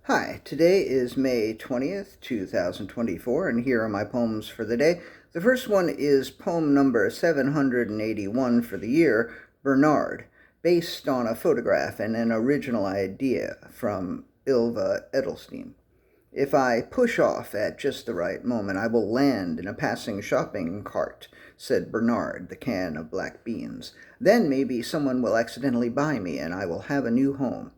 Hi, today is May 20th, 2024, and here are my poems for the day. The first one is poem number 781 for the year, Bernard, based on a photograph and an original idea from Ylfa Edelstein. If I push off at just the right moment, I will land in a passing shopping cart, said Bernard, the can of black beans. Then maybe someone will accidentally buy me, and I will have a new home.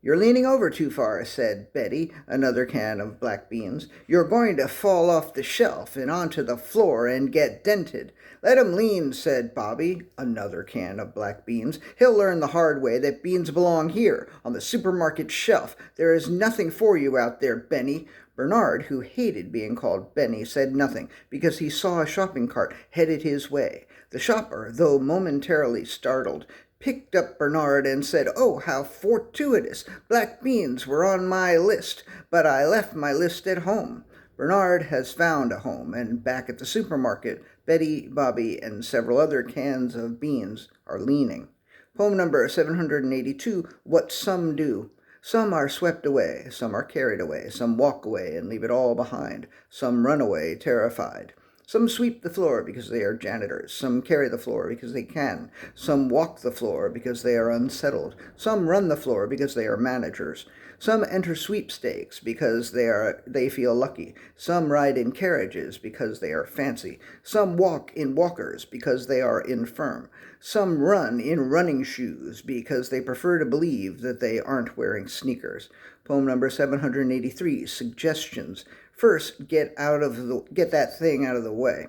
You're leaning over too far, said Betty, another can of black beans. You're going to fall off the shelf and onto the floor and get dented. Let him lean, said Bobby, another can of black beans. He'll learn the hard way that beans belong here, on the supermarket shelf. There is nothing for you out there, Benny. Bernard, who hated being called Benny, said nothing, because he saw a shopping cart headed his way. The shopper, though momentarily startled, picked up Bernard and said, "Oh, how fortuitous! Black beans were on my list, but I left my list at home." Bernard has found a home, and back at the supermarket, Betty, Bobby, and several other cans of beans are leaning. Poem number 782, What Some Do. Some are swept away, some are carried away, some walk away and leave it all behind, some run away terrified. Some sweep the floor because they are janitors. Some carry the floor because they can. Some walk the floor because they are unsettled. Some run the floor because they are managers. Some enter sweepstakes because they feel lucky. Some ride in carriages because they are fancy. Some walk in walkers because they are infirm. Some run in running shoes because they prefer to believe that they aren't wearing sneakers. Poem number 783, Suggestions. First, get that thing out of the way.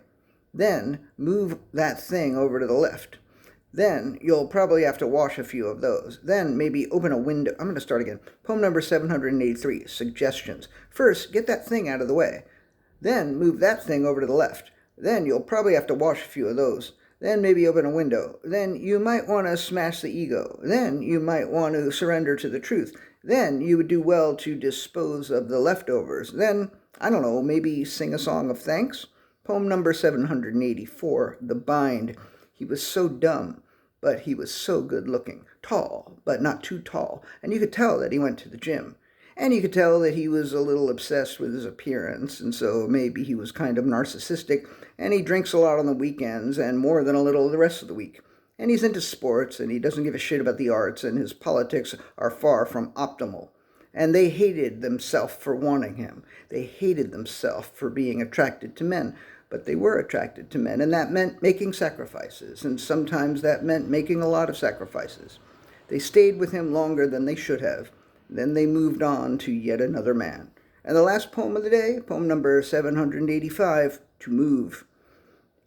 Then, move that thing over to the left. Then, you'll probably have to wash a few of those. Then, maybe open a window. I'm going to start again. Poem number 783, Suggestions. First, get that thing out of the way. Then, move that thing over to the left. Then, you'll probably have to wash a few of those. Then maybe open a window. Then you might want to smash the ego. Then you might want to surrender to the truth. Then you would do well to dispose of the leftovers. Then, I don't know, maybe sing a song of thanks? Poem number 784, The Bind. He was so dumb, but he was so good looking. Tall, but not too tall. And you could tell that he went to the gym. And you could tell that he was a little obsessed with his appearance, and so maybe he was kind of narcissistic, and he drinks a lot on the weekends, and more than a little the rest of the week. And he's into sports, and he doesn't give a shit about the arts, and his politics are far from optimal. And they hated themselves for wanting him. They hated themselves for being attracted to men. But they were attracted to men, and that meant making sacrifices, and sometimes that meant making a lot of sacrifices. They stayed with him longer than they should have. Then they moved on to yet another man. And the last poem of the day, poem number 785, To Move.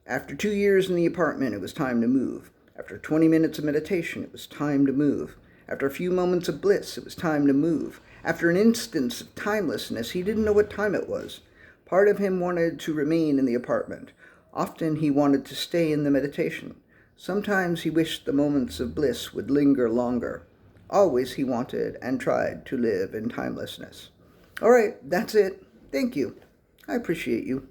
After 2 years in the apartment, it was time to move. After 20 minutes of meditation, it was time to move. After a few moments of bliss, it was time to move. After an instance of timelessness, he didn't know what time it was. Part of him wanted to remain in the apartment. Often he wanted to stay in the meditation. Sometimes he wished the moments of bliss would linger longer. Always he wanted and tried to live in timelessness. All right, that's it. Thank you. I appreciate you.